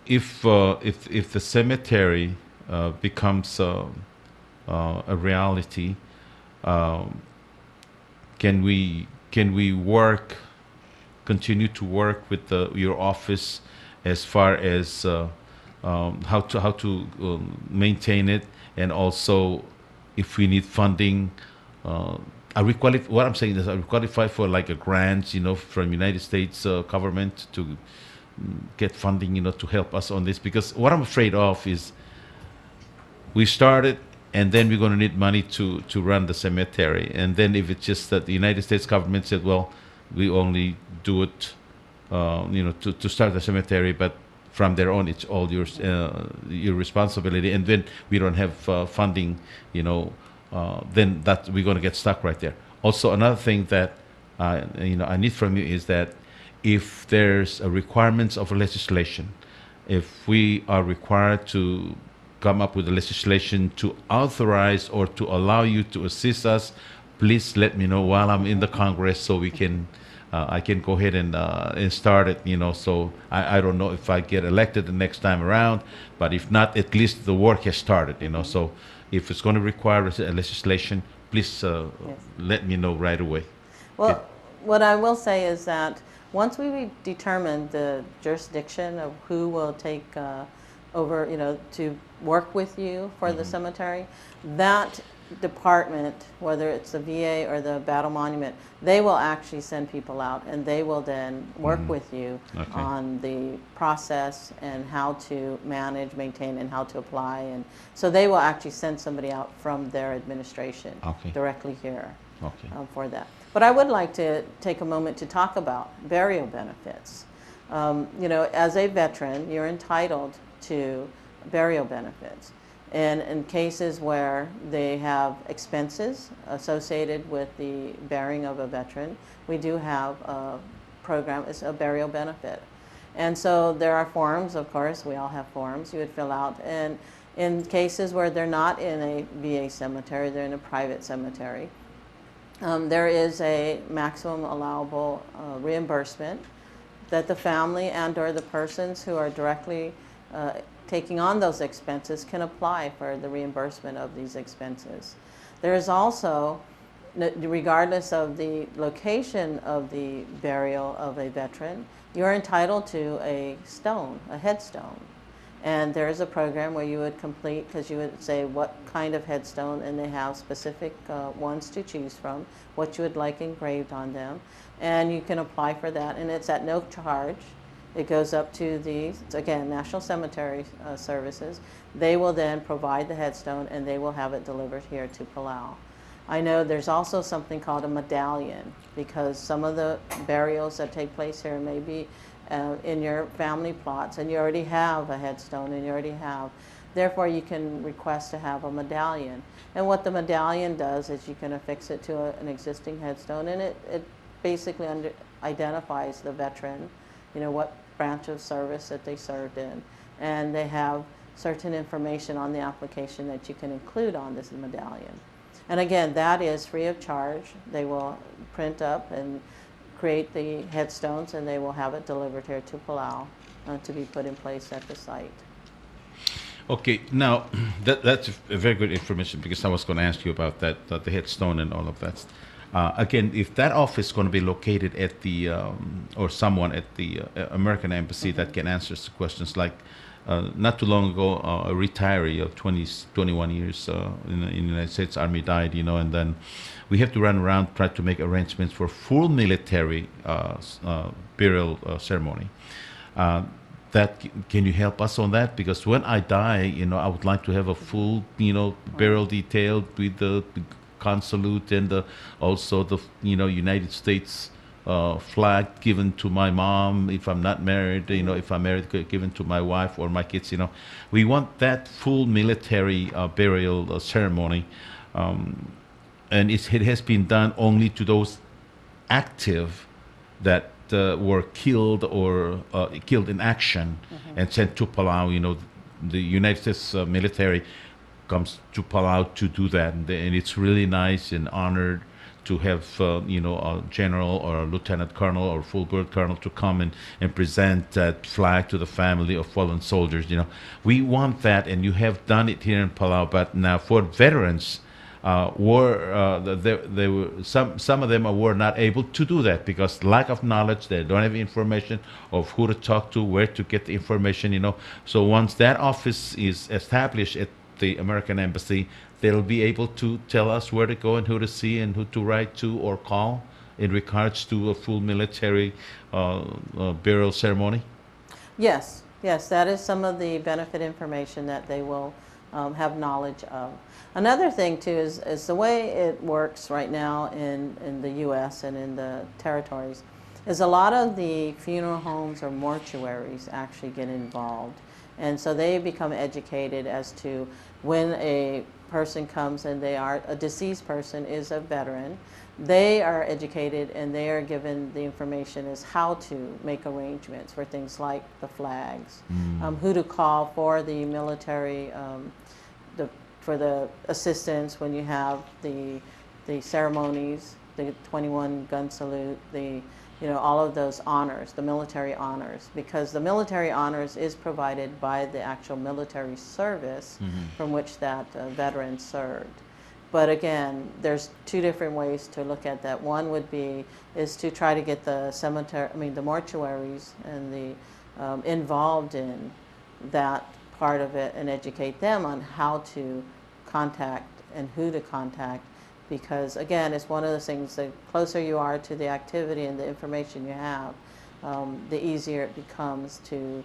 if the cemetery becomes a reality, can we continue to work with your office as far as how to maintain it, and also if we need funding? Are we qualified? What I'm saying is, are we qualified for like a grant, from United States government to get funding, to help us on this? Because what I'm afraid of is we started, and then we're going to need money to run the cemetery, and then if it's just that the United States government said, well, we only do it, to start the cemetery, but from there on, it's all your responsibility, and then we don't have funding, then that we're going to get stuck right there. Also, another thing that I need from you is that if there's a requirements of legislation, if we are required to come up with a legislation to authorize or to allow you to assist us, please let me know while I'm in the Congress, so we can I can go ahead and start it. So I don't know if I get elected the next time around, but if not, at least the work has started. So if it's going to require a legislation, please let me know right away. Well, what I will say is that once we determine the jurisdiction of who will take over, to work with you for the cemetery, that department, whether it's the VA or the Battle Monument, they will actually send people out, and they will then work with you on the process and how to manage, maintain, and how to apply. And so they will actually send somebody out from their administration directly here for that. But I would like to take a moment to talk about burial benefits. As a veteran, you're entitled to burial benefits. And in cases where they have expenses associated with the burying of a veteran, we do have a program, it's a burial benefit. And so there are forms, of course, we all have forms you would fill out. And in cases where they're not in a VA cemetery, they're in a private cemetery, there is a maximum allowable reimbursement that the family and or the persons who are directly taking on those expenses can apply for the reimbursement of these expenses. There is also, regardless of the location of the burial of a veteran, you're entitled to a stone, a headstone. And there is a program where you would complete, because you would say what kind of headstone, and they have specific ones to choose from, what you would like engraved on them. And you can apply for that, and it's at no charge. It goes up to the, again, National Cemetery Services. They will then provide the headstone, and they will have it delivered here to Palau. I know there's also something called a medallion, because some of the burials that take place here may be in your family plots, and you already have a headstone, and you already have. Therefore, you can request to have a medallion. And what the medallion does is you can affix it to an existing headstone, and basically identifies the veteran, what branch of service that they served in, and they have certain information on the application that you can include on this medallion. And again, that is free of charge. They will print up and create the headstones, and they will have it delivered here to Palau to be put in place at the site. Okay, now that's a very good information, because I was going to ask you about that, the headstone and all of that. Again, if that office is going to be located at the, or someone at the American Embassy that can answer the questions, like not too long ago, a retiree of 21 years in the United States Army died, and then we have to run around, try to make arrangements for full military burial ceremony. Can you help us on that? Because when I die, I would like to have a full, burial detailed with the consulate and also the, United States flag given to my mom if I'm not married, if I'm married, given to my wife or my kids, We want that full military burial ceremony. And it has been done only to those active that were killed or killed in action and sent to Palau. The United States military comes to Palau to do that, and it's really nice and honored to have a general or a lieutenant colonel or full bird colonel to come and present that flag to the family of fallen soldiers. We want that, and you have done it here in Palau. But now for veterans, they were some of them were not able to do that because lack of knowledge. They don't have information of who to talk to, where to get the information. So once that office is established at the American Embassy, they'll be able to tell us where to go and who to see and who to write to or call in regards to a full military burial ceremony. Yes, that is some of the benefit information that they will have knowledge of. Another thing too is the way it works right now in the U.S. and in the territories is a lot of the funeral homes or mortuaries actually get involved, and so they become educated as to when a person comes and they are a deceased person is a veteran. They are educated and they are given the information as how to make arrangements for things like the flags, who to call for the military, for the assistance when you have the ceremonies, the 21 gun salute, all of those honors, the military honors, because the military honors is provided by the actual military service from which that veteran served. But again, there's two different ways to look at that. One is to try to get the the mortuaries and the involved in that part of it and educate them on how to contact and who to contact, because again, it's one of those things, the closer you are to the activity and the information you have, the easier it becomes to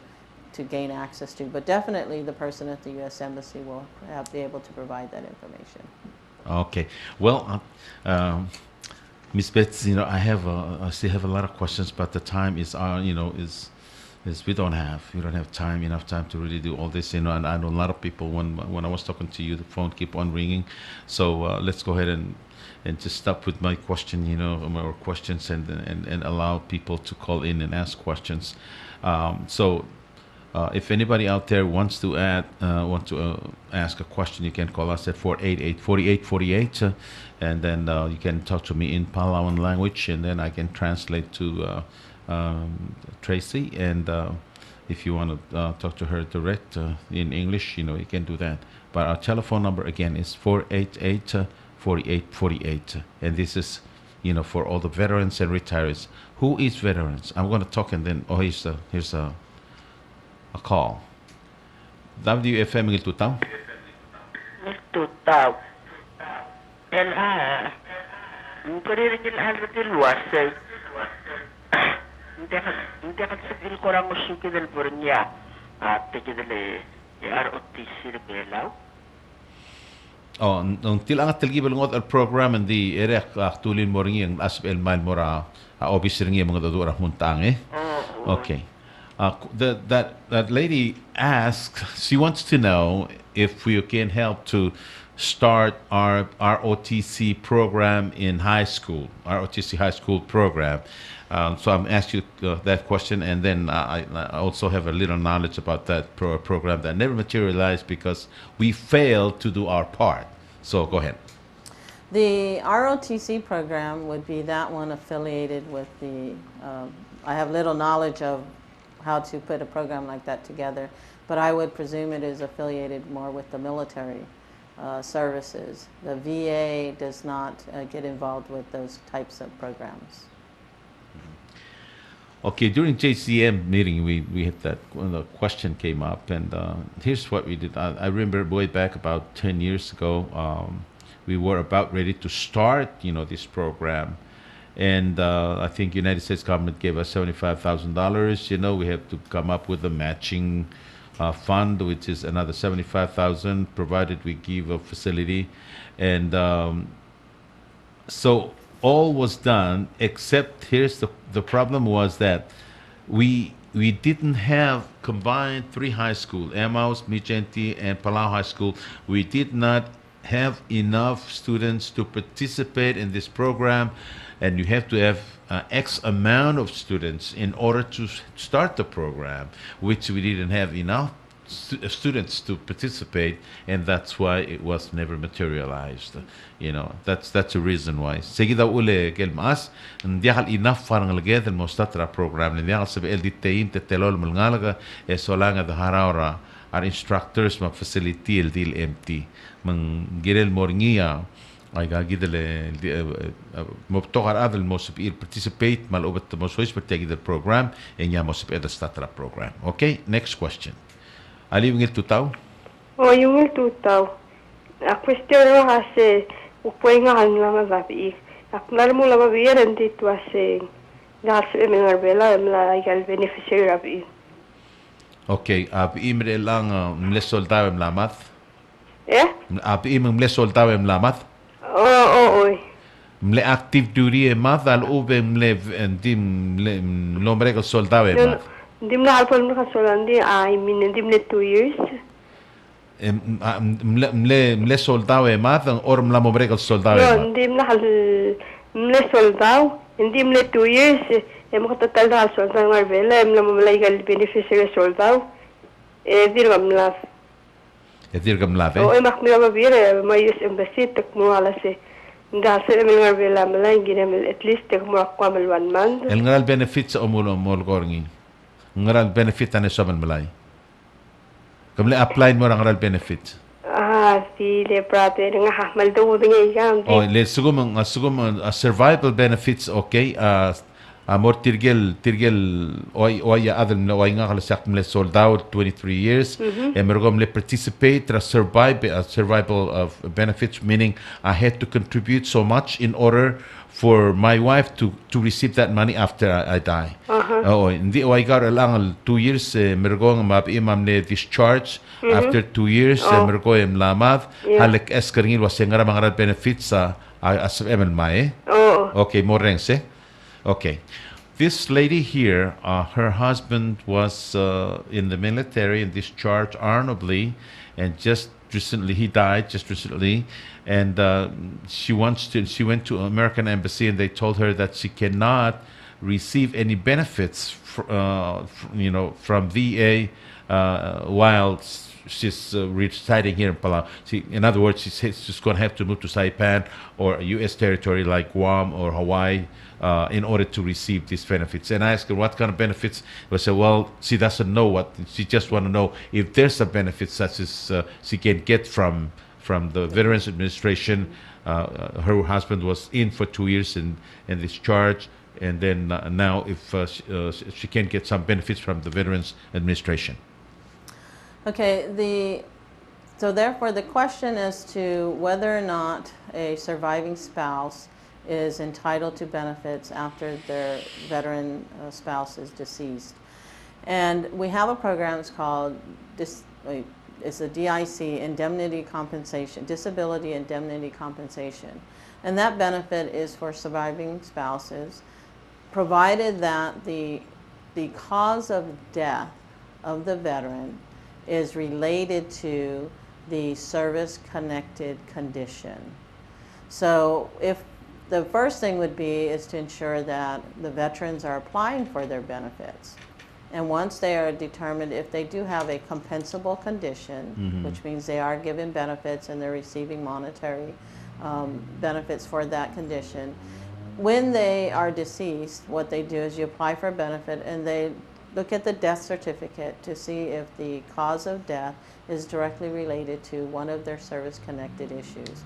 gain access to. But definitely the person at the U.S. Embassy will be able to provide that information. Okay. Well, Ms. Betts, I still have a lot of questions, but the time is we don't have enough time to really do all this, and I know a lot of people, when I was talking to you, the phone keep on ringing. So let's go ahead and just stop with my question, or questions, and allow people to call in and ask questions. So if anybody out there wants to ask a question, you can call us at 488-4848, and then you can talk to me in Palauan language, and then I can translate to Tracy, and if you want to talk to her direct in English, you can do that. But our telephone number again is 488-4848, and this is for all the veterans and retirees. Who is veterans? I'm going to talk, and then here's a call. WFM Ngiltutaw. Ngiltutaw. LA. Ngkuririn al-Radil Wasay. Hindi ka sa kurang usuki del Bornya at tigidali ROTC Rebelaw. Nung tilang at tilgibal ngot al program hindi erek tulin mo rin yung asbel mal mora obis rin yung mga dadurang muntang Okay. That lady asks, she wants to know if we can help to start our ROTC program in high school, ROTC high school program. So I'm asking you that question, and then I also have a little knowledge about that program that never materialized because we failed to do our part. So go ahead. The ROTC program would be that one affiliated with I have little knowledge of how to put a program like that together, but I would presume it is affiliated more with the military services. The VA does not get involved with those types of programs. Okay, during JCM meeting, we had that when the question came up, and here's what we did. I remember way back about 10 years ago, we were about ready to start, this program, and I think United States government gave us $75,000. We have to come up with a matching fund, which is another $75,000, provided we give a facility, and so all was done except here's the problem was that we didn't have combined three high school, Emmaus, Mijenti, and Palau High School. We did not have enough students to participate in this program, and you have to have X amount of students in order to start the program, which we didn't have enough students to participate, and that's why it was never materialized. That's the reason why. Seguida ule kelmas ndiakal enough farang laged el mostatra program ndiakal sabi el ditein tetelol mulngalaga esolanga the haraura our instructors ma facility el dil empty mang girel morngia ay gagidele mobtogar adel mosip il participate mal obat mosois partegid el program en ya mosip el statra program. Okay, next question. Ali yung tutaw? Yung tutaw. A question kasi upuin nga kanila mababi. Aklar mo la babiyaran dito kasi nasa mga bela mla igal beneficiary rabi. Okay, imre lang mle soldaw mlamat? Eh? Mle soldaw mlamat? Oo. Mle active duty math al ube mle dim lombre ko soldaw math. Ndim na alpon mo kasolandi ndim ne 2 years. Mle soldaw math or mla mombre ko soldaw math. No, ndim na mle soldaw, ndim ne 2 years. Mo total da soldaw ngar vela mla mla igal beneficiary soldaw. Dirga mla. Dirga mla be. O mak mi ba bire may embassy tak mo ala se. Ndase ngar vela mla ngine at least tak mo kwamal 1 month. El ngal benefits o mol gorngi. Ngaral benefit ane soman malay. Kamle apply mo ngaral benefit. Si le prate nga hamal do ngi gam. Oh, le sugum survival benefits okay. Amor tirgel oy adel oy nga kala sak mle soldado 23 years. Emergom le participate survival of benefits, meaning I had to contribute so much in order for my wife to receive that money after I die. Hindi o got lang 2 years mergo nga imam ne discharge after 2 years mergo lamad halek eskeringil was ngara mga benefits sa as emel mai. Okay, morense. Okay. This lady here, her husband was in the military and discharged honorably, and he died just recently, and she went to American Embassy, and they told her that she cannot receive any benefits from VA while she's residing here in Palau. In other words, she's going to have to move to Saipan or a U.S. territory like Guam or Hawaii in order to receive these benefits. And I asked her what kind of benefits. I said, well, she doesn't know what. She just want to know if there's a benefit such as she can get from the Veterans Administration. Her husband was in for 2 years and discharged. And then now if she can get some benefits from the Veterans Administration. Okay, so therefore the question as to whether or not a surviving spouse is entitled to benefits after their veteran spouse is deceased. And we have a program, it's called, it's a DIC, Indemnity Compensation, Disability Indemnity Compensation. And that benefit is for surviving spouses, provided that the cause of death of the veteran is related to the service-connected condition. So if the first thing would be is to ensure that the veterans are applying for their benefits. And once they are determined if they do have a compensable condition, which means they are given benefits and they're receiving monetary benefits for that condition, when they are deceased, what they do is you apply for a benefit and they look at the death certificate to see if the cause of death is directly related to one of their service-connected issues.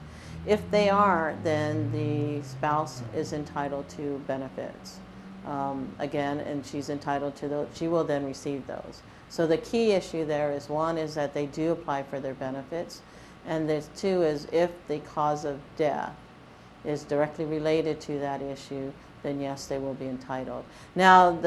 If they are, then the spouse is entitled to benefits. Again, and she's entitled to those, she will then receive those. So the key issue there is, one is that they do apply for their benefits, and there's two is if the cause of death is directly related to that issue, then yes, they will be entitled. Now,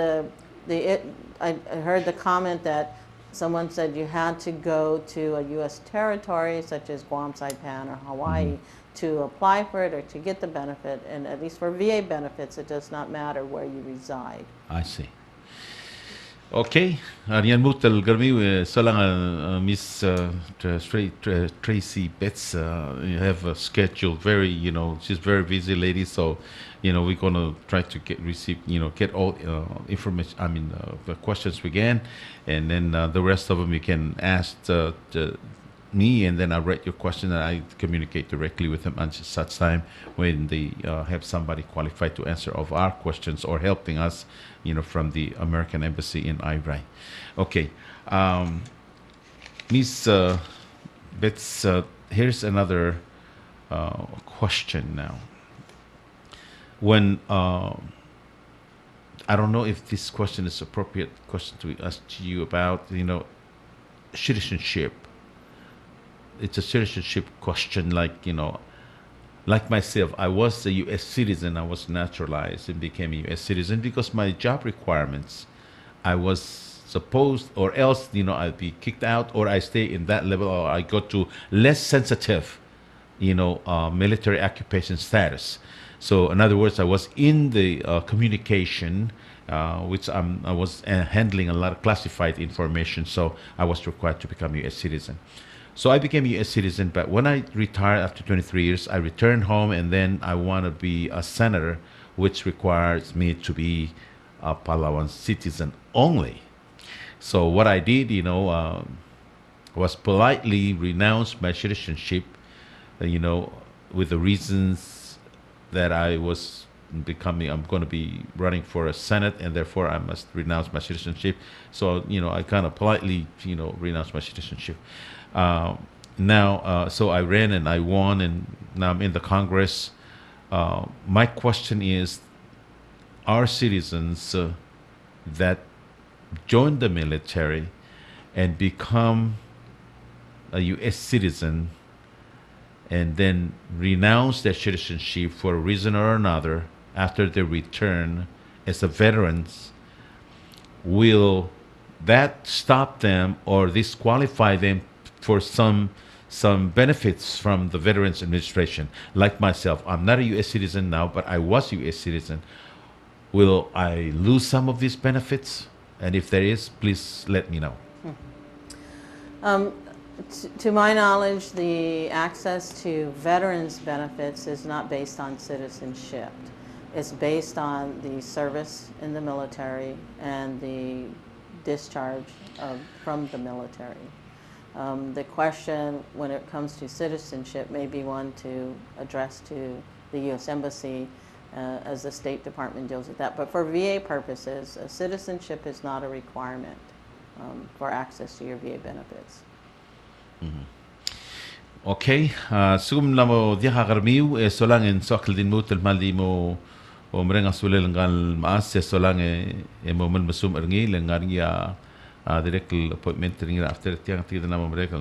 I heard the comment that someone said you had to go to a U.S. territory such as Guam, Saipan, or Hawaii to apply for it or to get the benefit. And at least for VA benefits, it does not matter where you reside. I see. Okay, Arian Mutal Garmi, so long Miss Tracy Betts, you have a schedule very, she's very busy lady, so, we're going to try to get all information, the questions we can, and then the rest of them you can ask me, and then I read your question and I communicate directly with them at such time when they have somebody qualified to answer of our questions or helping us, from the American Embassy in Iran. Okay, Ms. Betts, here's another question now. When I don't know if this question is appropriate question to ask you about, citizenship. It's a citizenship question, like myself, I was a U.S. citizen. I was naturalized and became a U.S. citizen because my job requirements, I was supposed, or else, I'd be kicked out, or I stay in that level, or I go to less sensitive, military occupation status. So, in other words, I was in the communication, which I was handling a lot of classified information, so I was required to become a U.S. citizen. So I became a U.S. citizen, but when I retired after 23 years, I returned home, and then I want to be a senator, which requires me to be a Palawan citizen only. So what I did, was politely renounce my citizenship, with the reasons that I was I'm going to be running for a Senate, and therefore I must renounce my citizenship. So, I kind of politely, renounced my citizenship. So I ran and I won, and now I'm in the Congress. My question is, are citizens that join the military and become a U.S. citizen and then renounce their citizenship for a reason or another after they return as a veterans, will that stop them or disqualify them for some benefits from the Veterans Administration? Like myself, I'm not a U.S. citizen now, but I was a U.S. citizen. Will I lose some of these benefits? And if there is, please let me know. To my knowledge, the access to veterans benefits is not based on citizenship. It's based on the service in the military and the discharge from the military. The question when it comes to citizenship may be one to address to the U.S. Embassy as the State Department deals with that. But for VA purposes, citizenship is not a requirement for access to your VA benefits. Okay, sugum namo dia hagarmiu solang en sokal din mutel maldi mo omrenga sulel ngal maas solang mo mel masum ergi lengar ya direct appointment ring after tiang tiga namo mereka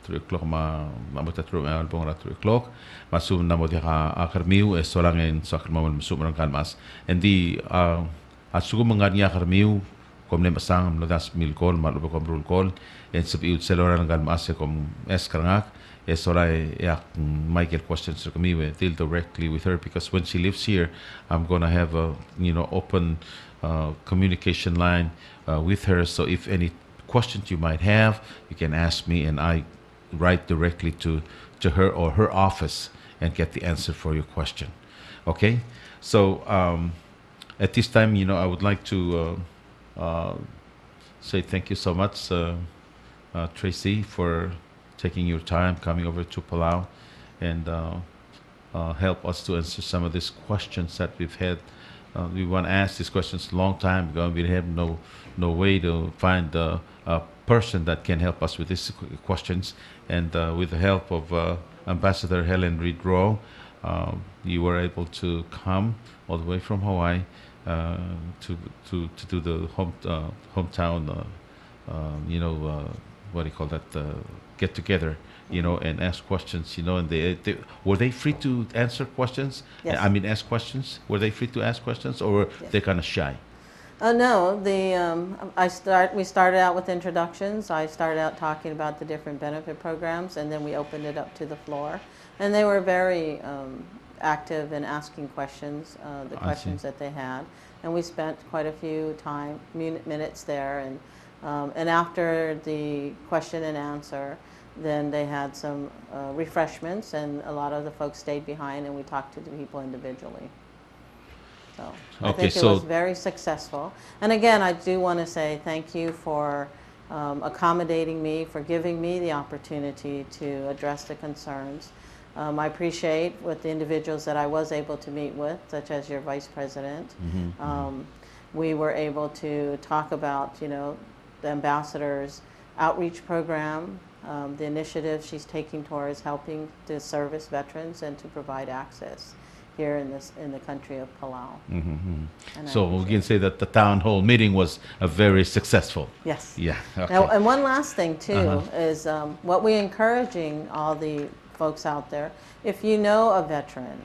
3 o'clock ma mutatru al bong 3 o'clock masum namo dia hagarmiu solang en sokal mo mel masum ngal maas endi asugum ngar ya hagarmiu komne masang mladas mil kol malu ko brul kol en sabiut selora ngal maas kom eskarngak Sorai Michael questions to me deal directly with her, because when she lives here, I'm gonna have a open communication line with her. So if any questions you might have, you can ask me, and I write directly to her or her office and get the answer for your question. Okay? So at this time, I would like to say thank you so much, Tracy, for taking your time, coming over to Palau, and help us to answer some of these questions that we've had. We want to ask these questions a long time ago. We have no way to find a person that can help us with these questions. And with the help of Ambassador Helen Reed Rowe, you were able to come all the way from Hawaii to do the hometown, what do you call that, get together, and ask questions, and they were they free to answer questions? Yes. I mean, ask questions. Were they free to ask questions, or were they kind of shy? No, we started out with introductions. I started out talking about the different benefit programs, and then we opened it up to the floor. And they were very active in asking questions, the questions that they had. And we spent quite a few minutes there. And after the question and answer, then they had some refreshments, and a lot of the folks stayed behind, and we talked to the people individually. So I think it was very successful. And again, I do want to say thank you for accommodating me, for giving me the opportunity to address the concerns. I appreciate with the individuals that I was able to meet with, such as your vice president. We were able to talk about, the ambassador's outreach program, the initiative she's taking towards helping to service veterans and to provide access here in the country of Palau. So we can say that the town hall meeting was very successful. Yes. Yeah. Okay. Now, and one last thing too is what we're encouraging all the folks out there. If you know a veteran,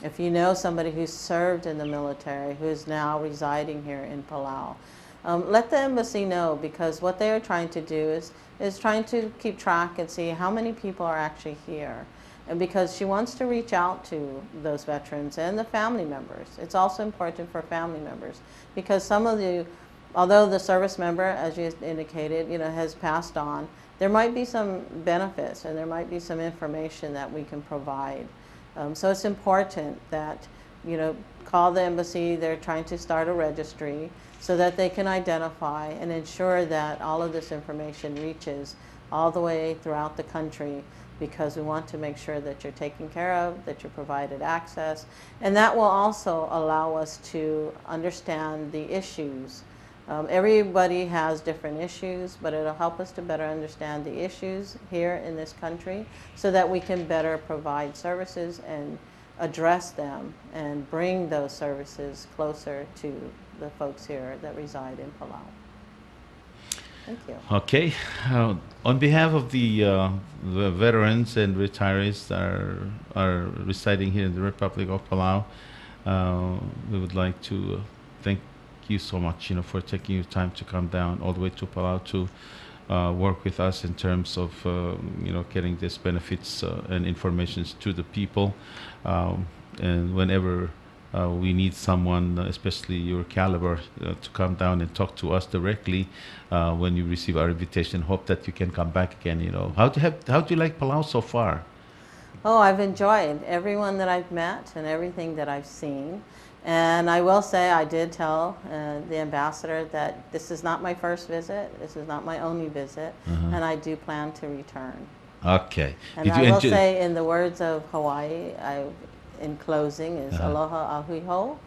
if you know somebody who's served in the military who is now residing here in Palau, let the embassy know, because what they are trying to do is trying to keep track and see how many people are actually here. And because she wants to reach out to those veterans and the family members. It's also important for family members, because some of you, although the service member, as you indicated, has passed on, there might be some benefits and there might be some information that we can provide. So it's important that, call the embassy. They're trying to start a registry so that they can identify and ensure that all of this information reaches all the way throughout the country, because we want to make sure that you're taken care of, that you're provided access, and that will also allow us to understand the issues. Everybody has different issues, but it'll help us to better understand the issues here in this country so that we can better provide services and address them and bring those services closer to the folks here that reside in Palau. Thank you. Okay. On behalf of the veterans and retirees that are residing here in the Republic of Palau, we would like to thank you so much, for taking your time to come down all the way to Palau to work with us in terms of, getting these benefits and informations to the people. And whenever we need someone, especially your caliber, to come down and talk to us directly when you receive our invitation. Hope that you can come back again. How do you like Palau so far? Oh, I've enjoyed everyone that I've met and everything that I've seen. And I will say, I did tell the ambassador that this is not my first visit, this is not my only visit, and I do plan to return. Okay. And I will say, in the words of Hawaii, in closing, is aloha ahuiho,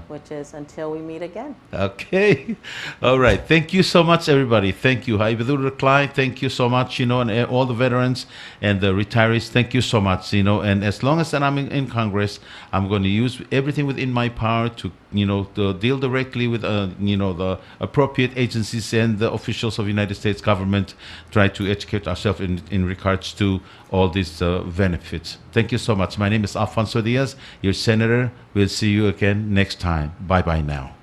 which is until we meet again. Okay. All right. Thank you so much, everybody. Thank you. Haibidur Klai, thank you so much, and all the veterans and the retirees, thank you so much, and as long as I'm in Congress, I'm going to use everything within my power to, to deal directly with, the appropriate agencies and the officials of the United States government, try to educate ourselves in regards to all these benefits. Thank you so much. My name is Alfonso Diaz, your senator. We'll see you again next time. Bye-bye now.